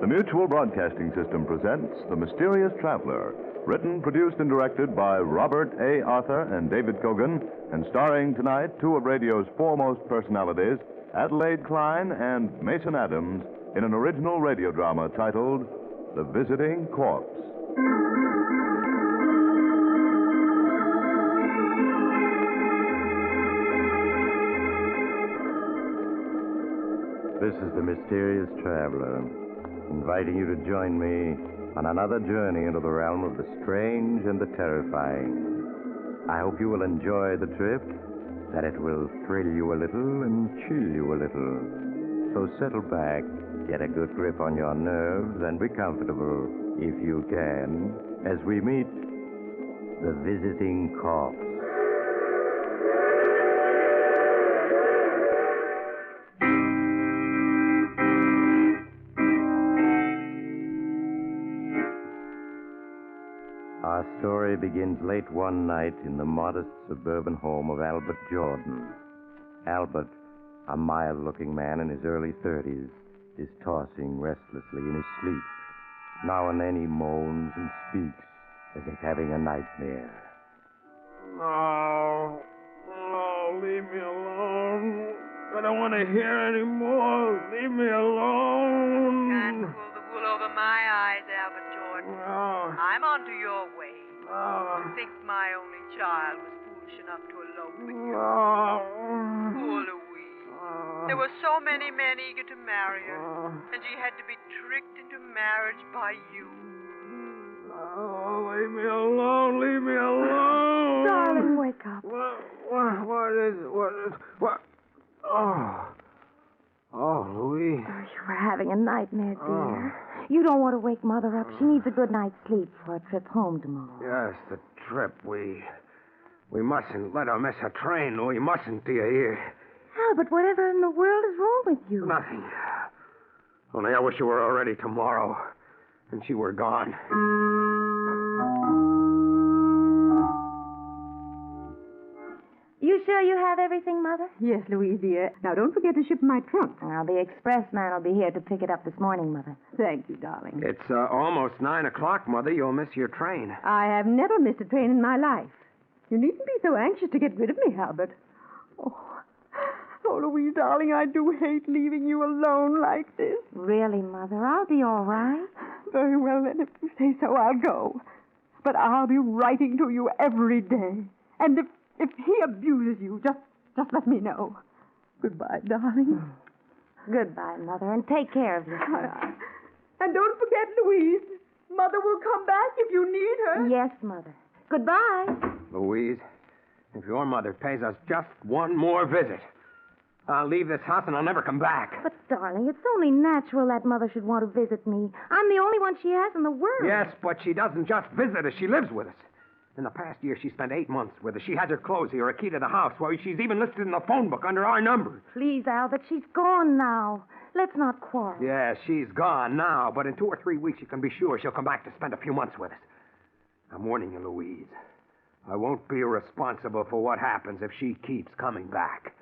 The Mutual Broadcasting System presents The Mysterious Traveler, written, produced, and directed by Robert A. Arthur and David Kogan, and starring tonight two of radio's foremost personalities, Adelaide Klein and Mason Adams, in an original radio drama titled The Visiting Corpse. This is the Mysterious Traveler, inviting you to join me on another journey into the realm of the strange and the terrifying. I hope you will enjoy the trip, that it will thrill you a little and chill you a little. So settle back, get a good grip on your nerves, and be comfortable, if you can, as we meet the Visiting Corpse. Our story begins late one night in the modest suburban home of Albert Jordan. Albert, a mild-looking man in his early 30s, is tossing restlessly in his sleep. Now and then he moans and speaks as if having a nightmare. No, leave me alone. I don't want to hear anymore. Leave me alone. Can't pull the wool over my eyes, Albert Jordan. No. I'm onto your way. No. To think my only child was foolish enough to elope with you. No. Poor Louise. There were so many men eager to marry her, and she had to be tricked into marriage by you. Oh, leave me alone. Leave me alone. Darling, wake up. What is it? What? Oh, Louise. Oh, you were having a nightmare, dear. You don't want to wake Mother up. She needs a good night's sleep for a trip home tomorrow. Yes, the trip. We mustn't let her miss her train. We mustn't, do you hear? Albert, whatever in the world is wrong with you? Nothing. Only I wish you were already tomorrow, and she were gone. You sure you have everything, Mother? Yes, Louise, dear. Now, don't forget to ship my trunk. Now, the expressman will be here to pick it up this morning, Mother. Thank you, darling. It's almost 9 o'clock, Mother. You'll miss your train. I have never missed a train in my life. You needn't be so anxious to get rid of me, Albert. Oh, Louise, darling, I do hate leaving you alone like this. Really, Mother? I'll be all right. Very well, then, if you say so, I'll go. But I'll be writing to you every day. And if he abuses you, just let me know. Goodbye, darling. Goodbye, Mother, and take care of yourself. And don't forget, Louise, Mother will come back if you need her. Yes, Mother. Goodbye. Louise, if your mother pays us just one more visit, I'll leave this house and I'll never come back. But, darling, it's only natural that Mother should want to visit me. I'm the only one she has in the world. Yes, but she doesn't just visit us. She lives with us. In the past year, she spent 8 months with us. She has her clothes here, a key to the house. Well, she's even listed in the phone book under our number. Please, Albert, she's gone now. Let's not quarrel. Yeah, she's gone now, but in 2 or 3 weeks, you can be sure she'll come back to spend a few months with us. I'm warning you, Louise. I won't be responsible for what happens if she keeps coming back.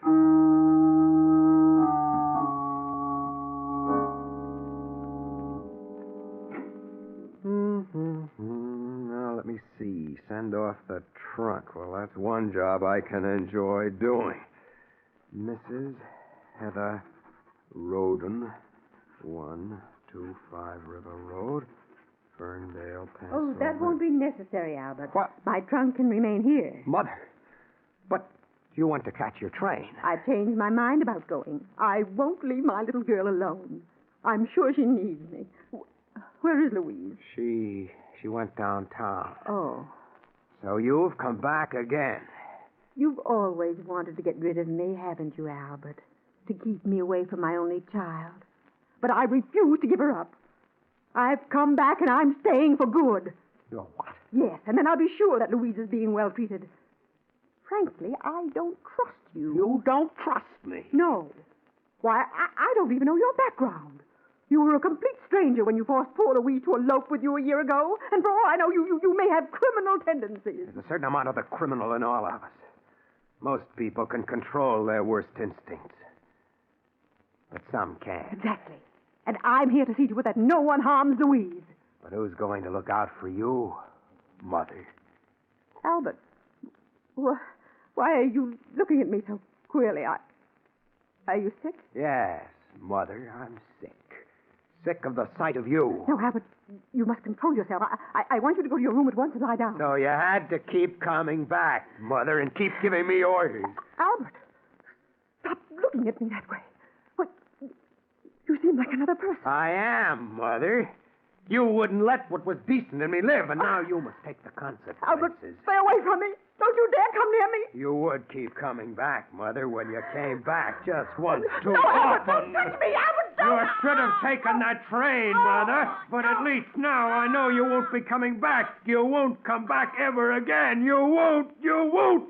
Now, let me see. Send off the trunk. Well, that's one job I can enjoy doing. Mrs. Heather Roden, 125 River Road, Ferndale, Pennsylvania. Oh, that won't be necessary, Albert. What? My trunk can remain here. Mother, but you want to catch your train. I've changed my mind about going. I won't leave my little girl alone. I'm sure she needs me. Where is Louise? She went downtown. Oh. So you've come back again. You've always wanted to get rid of me, haven't you, Albert? To keep me away from my only child. But I refuse to give her up. I've come back and I'm staying for good. You're what? Yes, and then I'll be sure that Louise is being well treated. Frankly, I don't trust you. You don't trust me. No. Why, I don't even know your background. You were a complete stranger when you forced poor Louise to elope with you a year ago, and for all I know, you may have criminal tendencies. There's a certain amount of the criminal in all of us. Most people can control their worst instincts. But some can't. Exactly. And I'm here to see to it that no one harms Louise. But who's going to look out for you, Mother? Albert, why are you looking at me so queerly? Are you sick? Yes, Mother, I'm sick. Sick of the sight of you. No, Albert, you must control yourself. I want you to go to your room at once and lie down. So you had to keep coming back, Mother, and keep giving me orders. Albert, stop looking at me that way. What? You seem like another person. I am, Mother. You wouldn't let what was decent in me live, and now you must take the consequences. Albert, stay away from me. Don't you dare come near me. You would keep coming back, Mother, when you came back just once too No, Albert, often. don't touch me, Albert, don't. You should have taken that train, Mother. But at least now I know you won't be coming back. You won't come back ever again. You won't. You won't.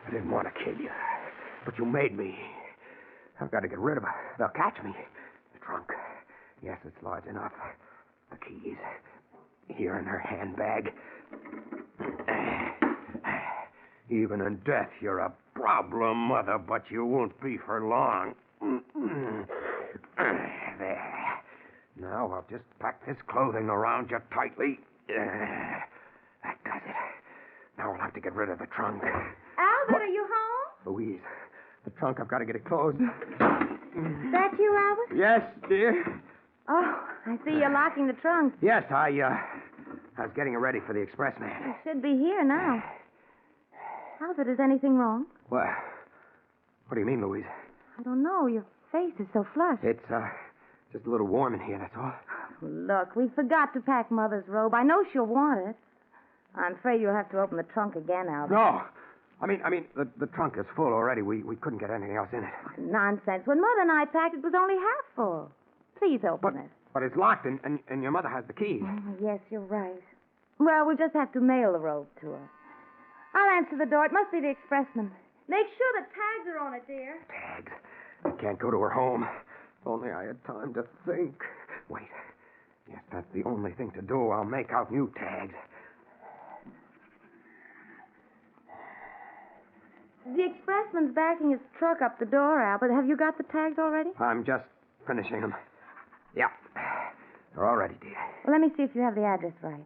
I didn't want to kill you, but you made me. I've got to get rid of her. They'll catch me. The trunk. Yes, it's large enough. The keys. Here in her handbag. Even in death, you're a problem, Mother, but you won't be for long. There. Now I'll just pack this clothing around you tightly. That does it. Now I'll have to get rid of the trunk. Albert, are you home? Louise, the trunk, I've got to get it closed. That you, Albert? Yes, dear. Oh, I see you're locking the trunk. Yes, I was getting it ready for the expressman. It should be here now. Albert, is anything wrong? What do you mean, Louise? I don't know. Your face is so flushed. It's, just a little warm in here, that's all. Look, we forgot to pack Mother's robe. I know she'll want it. I'm afraid you'll have to open the trunk again, Albert. No. I mean, the trunk is full already. We couldn't get anything else in it. Nonsense. When Mother and I packed, it was only half full. Please open it. But it's locked, and your mother has the keys. Yes, you're right. Well, we'll just have to mail the robe to her. I'll answer the door. It must be the expressman. Make sure the tags are on it, dear. Tags? I can't go to her home. If only I had time to think. Wait. Yes, that's the only thing to do. I'll make out new tags. The expressman's backing his truck up the door, Albert. Have you got the tags already? I'm just finishing them. Yeah. They're all ready, dear. Well, let me see if you have the address right.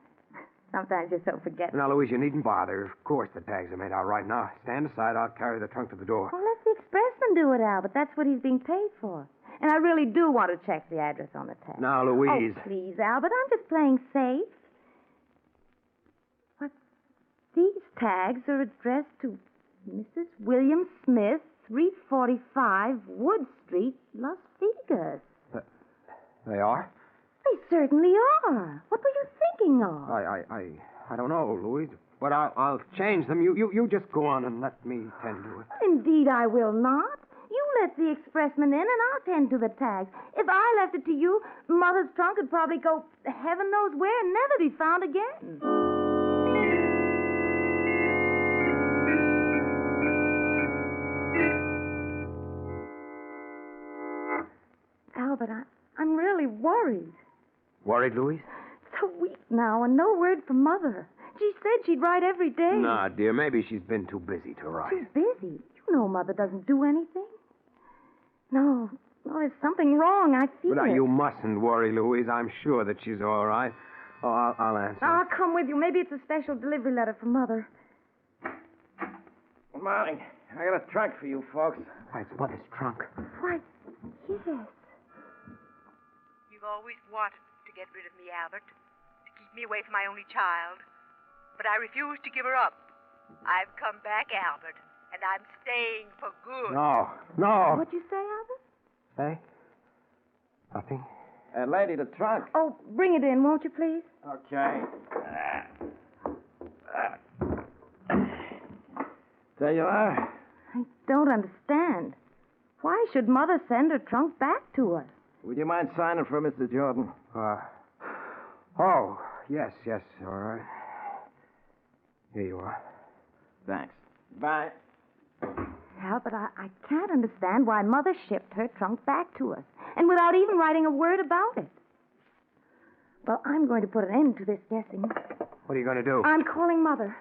Sometimes you're so forgetful. Now, Louise, you needn't bother. Of course the tags are made out right now. Stand aside. I'll carry the trunk to the door. Well, let the expressman do it, Albert. That's what he's being paid for. And I really do want to check the address on the tag. Now, Louise. Oh, please, Albert. I'm just playing safe. What? These tags are addressed to Mrs. William Smith, 345 Wood Street, Las Vegas. They are? They certainly are. What were you thinking of? I don't know, Louise. But I'll change them. You just go on and let me tend to it. Indeed, I will not. You let the expressman in, and I'll tend to the tags. If I left it to you, Mother's trunk would probably go heaven knows where and never be found again. Albert, I'm really worried. Worried, Louise? It's a week now, and no word from Mother. She said she'd write every day. Nah, dear, maybe she's been too busy to write. She's busy. You know Mother doesn't do anything. No, there's something wrong. I feel But it. you mustn't worry, Louise. I'm sure that she's all right. Oh, I'll answer. I'll come with you. Maybe it's a special delivery letter from Mother. Good morning. I got a trunk for you folks. Why, it's Mother's trunk. Why, yes. You've always wanted to get rid of me, Albert, to keep me away from my only child. But I refuse to give her up. I've come back, Albert, and I'm staying for good. No. What'd you say, Albert? Hey? Nothing? Lady, the trunk. Oh, bring it in, won't you, please? Okay. There you are. I don't understand. Why should Mother send her trunk back to us? Would you mind signing for Mr. Jordan? Oh, yes, all right. Here you are. Thanks. Bye. Albert, I can't understand why Mother shipped her trunk back to us, and without even writing a word about it. Well, I'm going to put an end to this guessing. What are you going to do? I'm calling Mother.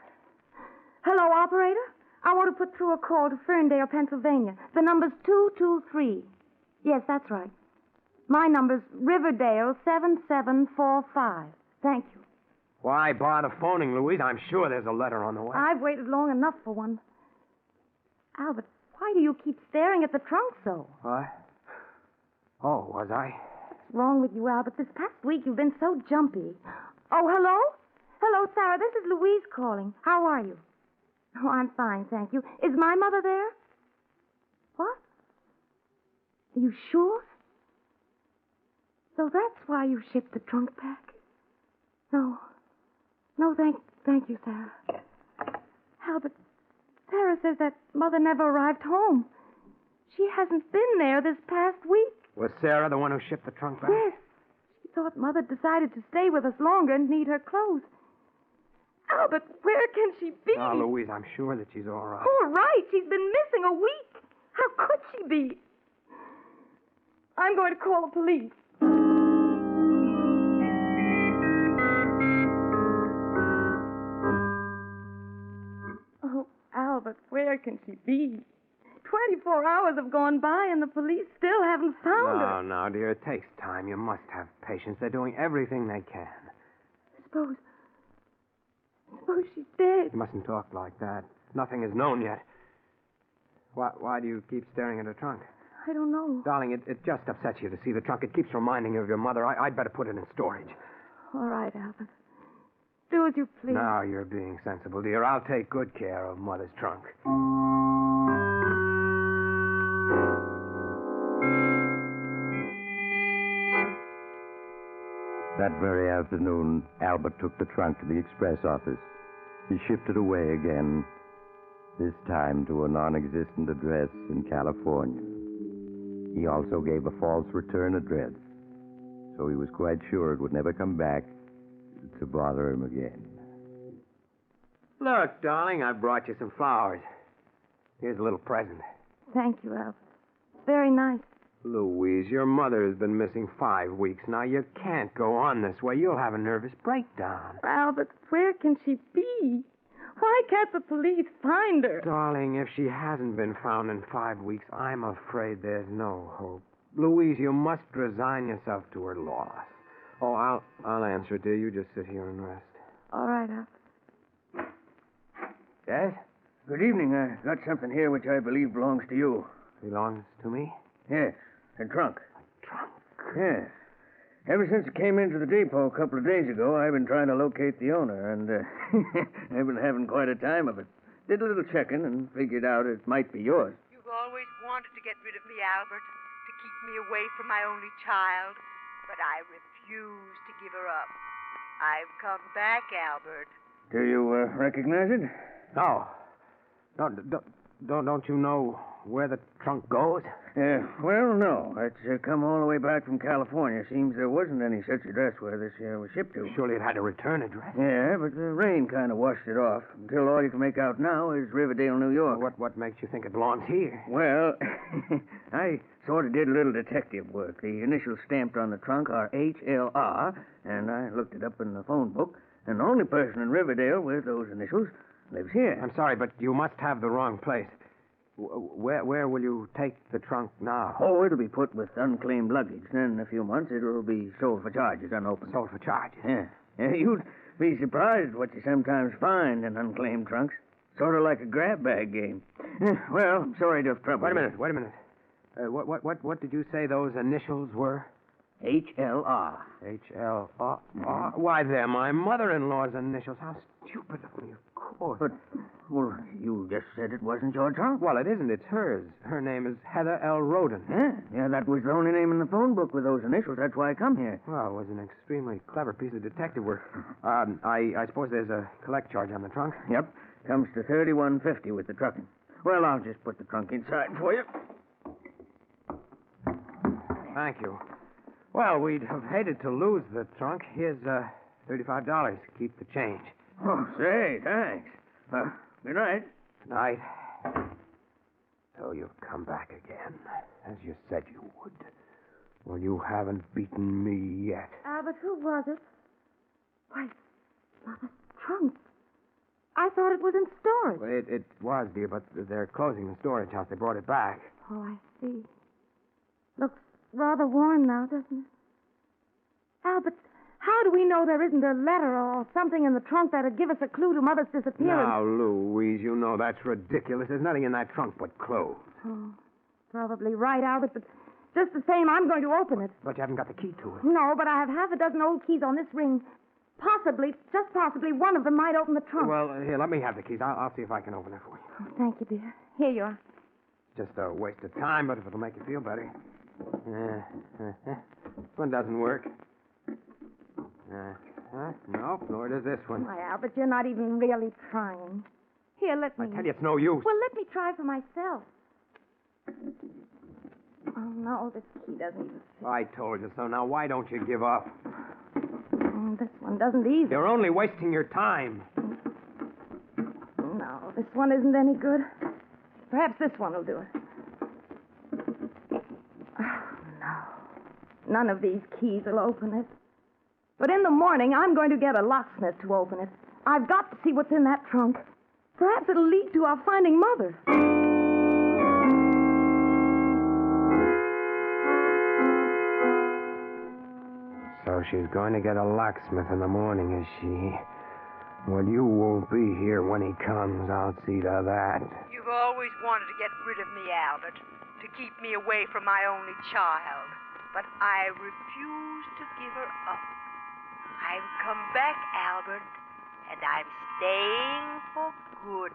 Hello, operator. I want to put through a call to Ferndale, Pennsylvania. The number's 223. Yes, that's right. My number's Riverdale 7745. Thank you. Why bother phoning, Louise? I'm sure there's a letter on the way. I've waited long enough for one. Albert, why do you keep staring at the trunk so? What? Oh, was I? What's wrong with you, Albert? This past week you've been so jumpy. Oh, hello? Hello, Sarah. This is Louise calling. How are you? Oh, I'm fine, thank you. Is my mother there? What? Are you sure? So that's why you shipped the trunk back? No. No, thank you, Sarah. Albert, Sarah says that Mother never arrived home. She hasn't been there this past week. Was Sarah the one who shipped the trunk back? Yes. She thought Mother decided to stay with us longer and need her clothes. Albert, where can she be? Oh, Louise, I'm sure that she's all right. All right. She's been missing a week. How could she be? I'm going to call the police. Oh, Albert, where can she be? 24 hours have gone by and the police still haven't found her. No, dear, it takes time. You must have patience. They're doing everything they can. Suppose she's dead. You mustn't talk like that. Nothing is known yet. Why do you keep staring at her trunk? I don't know. Darling, it just upsets you to see the trunk. It keeps reminding you of your mother. I'd better put it in storage. All right, Albert. Do as you please. Now you're being sensible, dear. I'll take good care of Mother's trunk. That very afternoon, Albert took the trunk to the express office. He shipped it away again, this time to a non-existent address in California. He also gave a false return address, so he was quite sure it would never come back to bother him again. Look, darling, I brought you some flowers. Here's a little present. Thank you, Albert. Very nice. Louise, your mother has been missing 5 weeks now. You can't go on this way. You'll have a nervous breakdown. Albert, where can she be? Why can't the police find her? Darling, if she hasn't been found in 5 weeks, I'm afraid there's no hope. Louise, you must resign yourself to her loss. Oh, I'll answer it, dear. You just sit here and rest. All right, Albert. Yes? Good evening. I got something here which I believe belongs to you. Belongs to me? Yes, a trunk. Trunk? Yes. Ever since it came into the depot a couple of days ago, I've been trying to locate the owner, and I've been having quite a time of it. Did a little checking and figured out it might be yours. You've always wanted to get rid of me, Albert, to keep me away from my only child, but I refuse to give her up. I've come back, Albert. Do you recognize it? No. Don't you know where the trunk goes? Well, no. It's come all the way back from California. Seems there wasn't any such address where this was shipped to. Surely it had a return address. Yeah, but the rain kind of washed it off. Until all you can make out now is Riverdale, New York. What makes you think it belongs here? Well, I sort of did a little detective work. The initials stamped on the trunk are HLR, and I looked it up in the phone book, and the only person in Riverdale with those initials lives here. I'm sorry, but you must have the wrong place. Where will you take the trunk now? Oh, it'll be put with unclaimed luggage. Then in a few months, it'll be sold for charges, unopened. Sold for charges? Yeah. You'd be surprised what you sometimes find in unclaimed trunks. Sort of like a grab bag game. Well, I'm sorry to have troubled you. Wait a minute. What did you say those initials were? HLR. HLR? Why, they're my mother-in-law's initials. How stupid of me, of course. But, well, you just said it wasn't your trunk. Well, it isn't. It's hers. Her name is Heather L. Roden. Yeah, that was the only name in the phone book with those initials. That's why I come here. Well, it was an extremely clever piece of detective work. I suppose there's a collect charge on the trunk? Yep. Comes to $31.50 with the trucking. Well, I'll just put the trunk inside for you. Thank you. Well, we'd have hated to lose the trunk. Here's $35. Keep the change. Oh, say, thanks. Good night. Good night. So you've come back again, as you said you would. Well, you haven't beaten me yet. Albert, who was it? Why, Mother's trunk. I thought it was in storage. Well, it was, dear, but they're closing the storage house. They brought it back. Oh, I see. Looks rather worn now, doesn't it? Albert, how do we know there isn't a letter or something in the trunk that'd give us a clue to Mother's disappearance? Now, Louise, you know that's ridiculous. There's nothing in that trunk but clothes. Oh, probably right, Albert, but just the same, I'm going to open it. But you haven't got the key to it. No, but I have half a dozen old keys on this ring. Possibly, just possibly, one of them might open the trunk. Well, here, let me have the keys. I'll see if I can open it for you. Oh, thank you, dear. Here you are. Just a waste of time, but if it'll make you feel better. This one doesn't work. Nope, nor does this one. Why, Albert, you're not even really trying. Here, let me... I tell you, it's no use. Well, let me try for myself. Oh, no, this key doesn't even fit. I told you so. Now, why don't you give up? This one doesn't either. You're only wasting your time. No, this one isn't any good. Perhaps this one will do it. Oh, no. None of these keys will open it. But in the morning, I'm going to get a locksmith to open it. I've got to see what's in that trunk. Perhaps it'll lead to our finding Mother. So she's going to get a locksmith in the morning, is she? Well, you won't be here when he comes. I'll see to that. You've always wanted to get rid of me, Albert, to keep me away from my only child. But I refuse to give her up. I've come back, Albert, and I'm staying for good.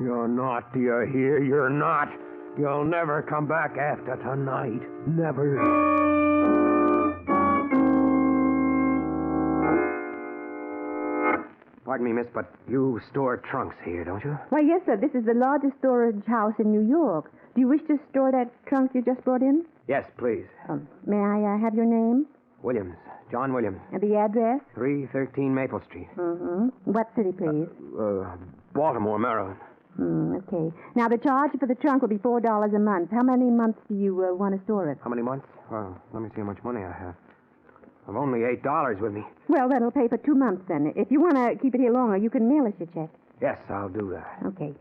You're not, do you hear? You're not. You'll never come back after tonight. Never. Pardon me, miss, but you store trunks here, don't you? Why, yes, sir. This is the largest storage house in New York. Do you wish to store that trunk you just brought in? Yes, please. May I have your name? Williams. John Williams. And the address? 313 Maple Street. Mm-hmm. What city, please? Baltimore, Maryland. Okay. Now, the charge for the trunk will be $4 a month. How many months do you want to store it? How many months? Well, let me see how much money I have. I've only $8 with me. Well, that'll pay for 2 months, then. If you want to keep it here longer, you can mail us your check. Yes, I'll do that. Okay.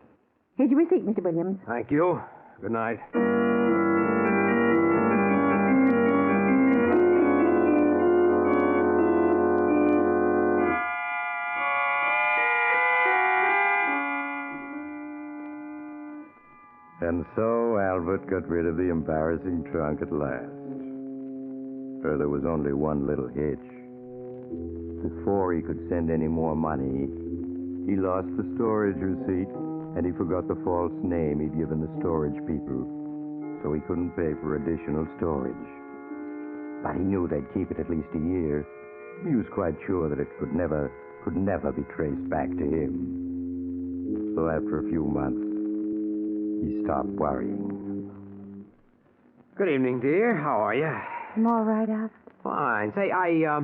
Here's your receipt, Mr. Williams. Thank you. Good night. And so Albert got rid of the embarrassing trunk at last. For there was only one little hitch. Before he could send any more money, he lost the storage receipt, and he forgot the false name he'd given the storage people, so he couldn't pay for additional storage. But he knew they'd keep it at least a year. He was quite sure that it could never be traced back to him. So after a few months, he stopped worrying. Good evening, dear. How are you? I'm all right, Albert. Fine. Say, I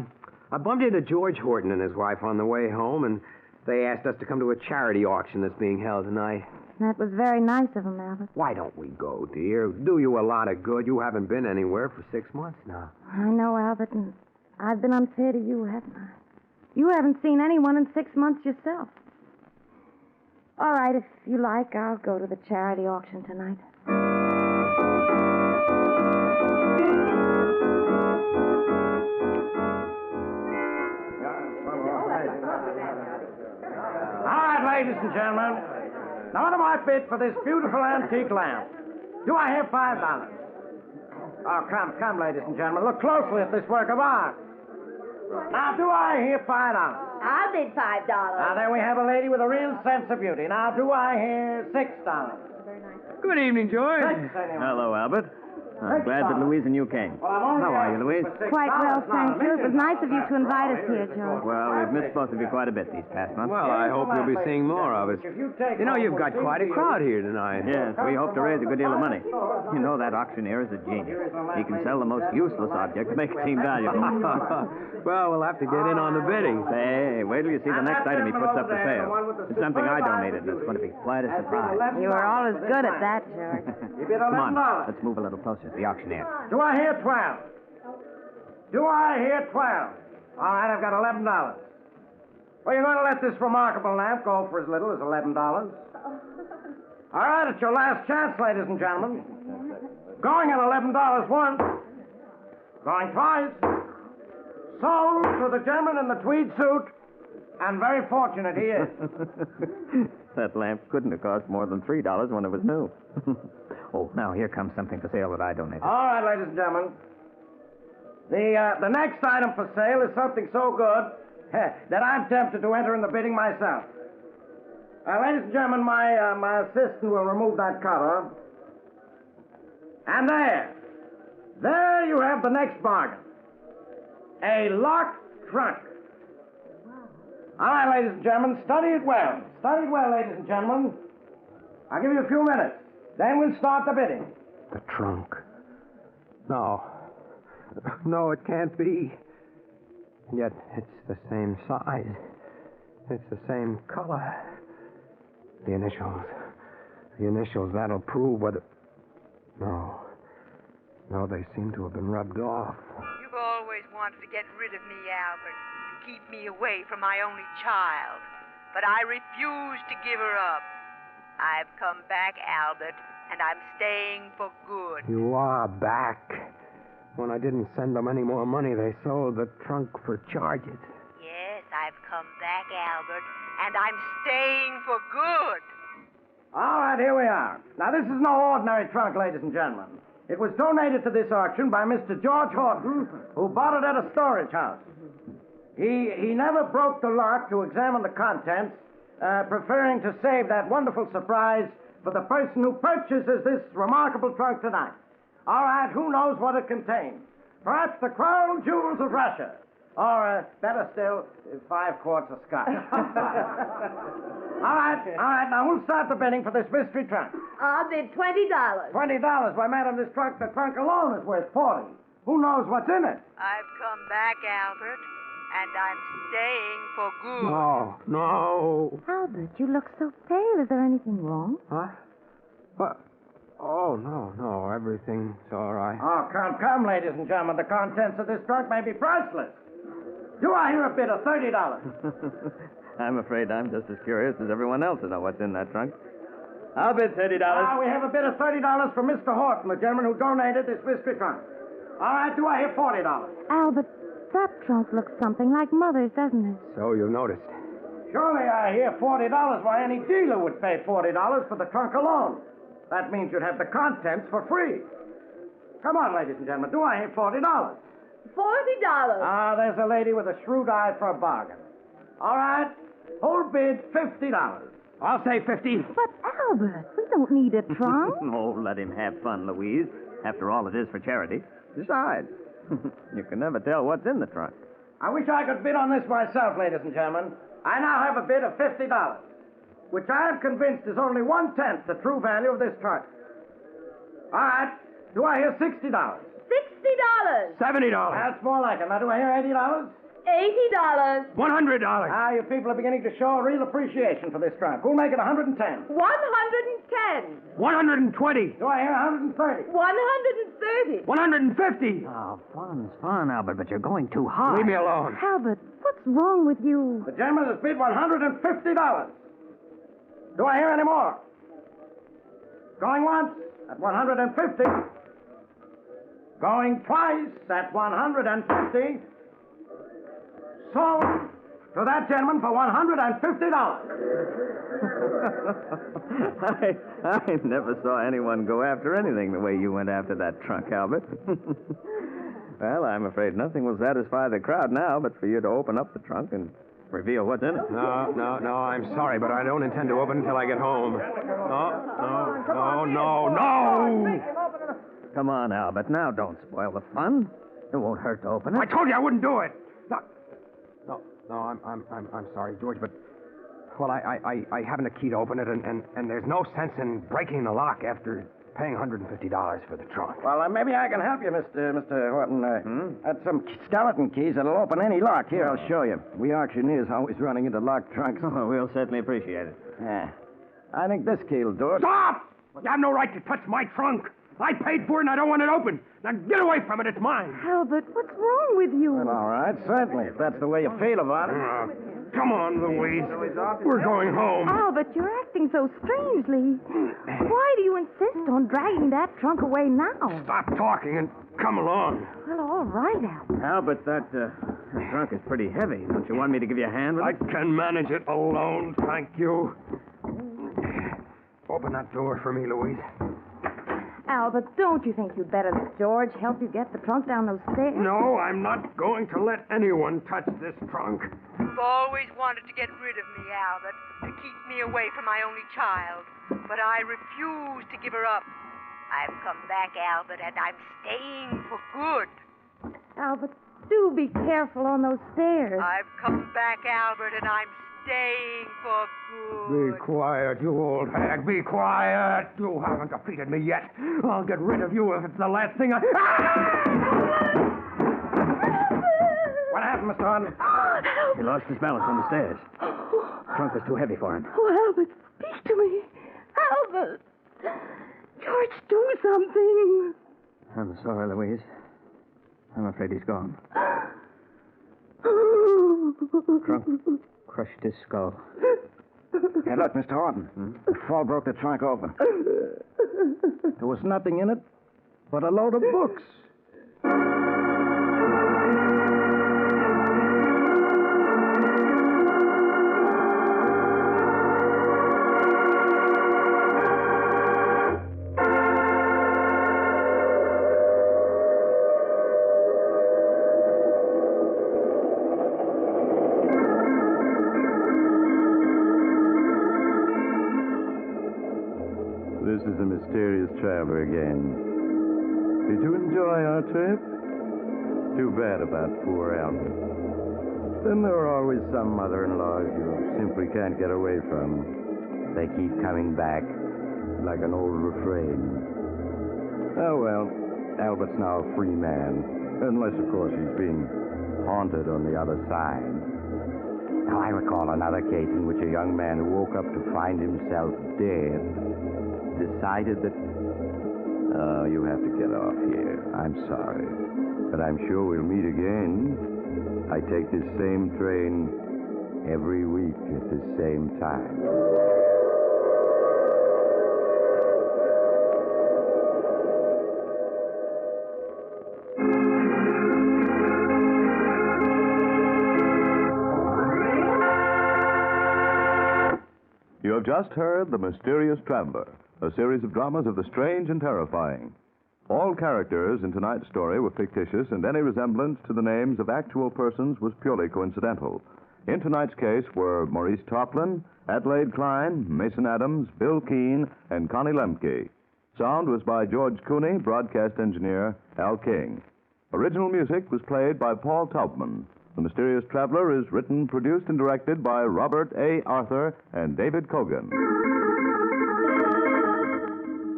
bumped into George Horton and his wife on the way home, and they asked us to come to a charity auction that's being held tonight. That was very nice of them, Albert. Why don't we go, dear? Do you a lot of good. You haven't been anywhere for 6 months now. I know, Albert, and I've been unfair to you, haven't I? You haven't seen anyone in 6 months yourself. All right, if you like, I'll go to the charity auction tonight. All right, ladies and gentlemen. Now, what am I bid for this beautiful antique lamp? Do I have $5? Oh, come, ladies and gentlemen. Look closely at this work of art. Now, do I hear $5? I'll bid $5. Now, there we have a lady with a real sense of beauty. Now, do I hear $6? Good evening, George. Hello, Albert. I'm glad that Louise and you came. How are you, Louise? Quite well, thank you. It was nice of you to invite us here, George. Well, we've missed both of you quite a bit these past months. Well, I hope you'll be seeing more of us. You know, you've got quite a crowd here tonight. Yes, we hope to raise a good deal of money. You know, that auctioneer is a genius. He can sell the most useless object to make it seem valuable. Well, we'll have to get in on the bidding. Hey, wait till you see the next item he puts up for sale. It's something I donated, and it's going to be quite a surprise. You were always good at that, George. Come on, let's move a little closer to the auctioneer. Do I hear 12? Do I hear 12? All right, I've got $11. Well, you're going to let this remarkable lamp go for as little as $11? All right, it's your last chance, ladies and gentlemen. Going at $11 once. Going twice. Sold to the gentleman in the tweed suit, and very fortunate he is. That lamp couldn't have cost more than $3 when it was new. Oh, now here comes something for sale that I donated. All right, ladies and gentlemen. The next item for sale is something so good that I'm tempted to enter in the bidding myself. Ladies and gentlemen, my assistant will remove that cover. And there you have the next bargain. A locked trunk. All right, ladies and gentlemen, study it well. Study it well, ladies and gentlemen. I'll give you a few minutes. Then we'll start the bidding. The trunk. No. No, it can't be. Yet it's the same size. It's the same color. The initials. The initials, that'll prove whether... No. No, they seem to have been rubbed off. You've always wanted to get rid of me, Albert, to keep me away from my only child. But I refuse to give her up. I've come back, Albert, and I'm staying for good. You are back. When I didn't send them any more money, they sold the trunk for charges. Yes, I've come back, Albert, and I'm staying for good. All right, here we are. Now, this is no ordinary trunk, ladies and gentlemen. It was donated to this auction by Mr. George Horton, who bought it at a storage house. He never broke the lock to examine the contents, preferring to save that wonderful surprise for the person who purchases this remarkable trunk tonight. All right, who knows what it contains? Perhaps the crown jewels of Russia. Or, better still, 5 quarts of scotch. All right, now we'll start the bidding for this mystery trunk. I'll bid $20. $20? Why, madam, the trunk alone is worth 40. Who knows what's in it? I've come back, Albert, and I'm staying for good. No. Albert, you look so pale. Is there anything wrong? Huh? What? Oh, no. Everything's all right. Oh, come, ladies and gentlemen. The contents of this trunk may be priceless. Do I hear a bid of $30? I'm afraid I'm just as curious as everyone else to know what's in that trunk. I'll bid $30. We have a bid of $30 for Mr. Horton, the gentleman who donated this mystery trunk. All right, do I hear $40? Albert, that trunk looks something like Mother's, doesn't it? So you noticed. Surely I hear $40. Why, any dealer would pay $40 for the trunk alone. That means you'd have the contents for free. Come on, ladies and gentlemen, do I hear $40? $40. There's a lady with a shrewd eye for a bargain. All right, who'll bid $50? I'll say 50. But, Albert, we don't need a trunk. Oh, let him have fun, Louise. After all, it is for charity. Besides, you can never tell what's in the trunk. I wish I could bid on this myself, ladies and gentlemen. I now have a bid of $50, which I am convinced is only 1/10 the true value of this trunk. All right, do I hear $60? $60. $70. That's more like it. Now, do I hear $80? $80. $100. Ah, you people are beginning to show a real appreciation for this trunk. Who'll make it 110? 110. 120. Do I hear 130? 130. 150. Oh, fun's fun, Albert, but you're going too high. Leave me alone. Albert, what's wrong with you? The gentleman has bid $150. Do I hear any more? Going once at 150. Going twice at 150. Sold to that gentleman for $150. I never saw anyone go after anything the way you went after that trunk, Albert. Well, I'm afraid nothing will satisfy the crowd now but for you to open up the trunk and reveal what's in it. No, I'm sorry, but I don't intend to open until I get home. No. Come on, Albert. Now don't spoil the fun. It won't hurt to open it. I told you I wouldn't do it. No, I'm sorry, George, but well, I haven't a key to open it, and there's no sense in breaking the lock after paying $150 for the trunk. Well, maybe I can help you, Mr. Horton. That's some skeleton keys that'll open any lock. Here, I'll show you. We auctioneers always running into locked trunks. Oh, we'll certainly appreciate it. Yeah. I think this key will do it. Stop! You have no right to touch my trunk. I paid for it and I don't want it open. Now get away from it. It's mine. Albert, what's wrong with you? Well, all right, certainly, if that's the way you feel about it. Come on, Louise. We're going home. Albert, you're acting so strangely. Why do you insist on dragging that trunk away now? Stop talking and come along. Well, all right, Albert. Albert, that trunk is pretty heavy. Don't you want me to give you a hand with I it? can manage it alone, thank you. Open that door for me, Louise. Albert, don't you think you'd better let George help you get the trunk down those stairs? No, I'm not going to let anyone touch this trunk. You've always wanted to get rid of me, Albert, to keep me away from my only child. But I refuse to give her up. I've come back, Albert, and I'm staying for good. Albert, do be careful on those stairs. I've come back, Albert, and I'm staying for good. Be quiet, you old hag. Be quiet. You haven't defeated me yet. I'll get rid of you if it's the last thing I... What happened, Mr. Harden? He lost his balance on the stairs. The trunk was too heavy for him. Oh, Albert, speak to me. Albert. George, do something. I'm sorry, Louise. I'm afraid he's gone. Trunk crushed his skull. Hey, look, Mr. Horton. The fall broke the trunk open. There was nothing in it but a load of books. This is the mysterious traveler again. Did you enjoy our trip? Too bad about poor Albert. Then there are always some mother-in-laws you simply can't get away from. They keep coming back like an old refrain. Oh, well, Albert's now a free man. Unless, of course, he's being haunted on the other side. Now, I recall another case in which a young man who woke up to find himself dead decided that... Oh, you have to get off here. I'm sorry. But I'm sure we'll meet again. I take this same train every week at the same time. You have just heard The Mysterious Traveler, a series of dramas of the strange and terrifying. All characters in tonight's story were fictitious, and any resemblance to the names of actual persons was purely coincidental. In tonight's case were Maurice Toplin, Adelaide Klein, Mason Adams, Bill Keene, and Connie Lemke. Sound was by George Cooney, broadcast engineer Al King. Original music was played by Paul Taubman. The Mysterious Traveler is written, produced, and directed by Robert A. Arthur and David Cogan.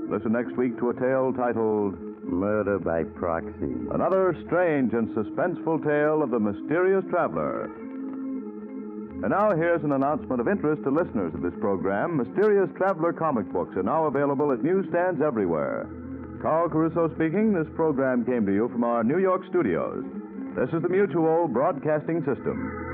Listen next week to a tale titled Murder by Proxy. Another Strange and Suspenseful Tale of the Mysterious Traveler. And now here's an announcement of interest to listeners of this program. Mysterious Traveler comic books are now available at newsstands everywhere. Carl Caruso speaking. This program came to you from our New York studios. This is the Mutual Broadcasting System.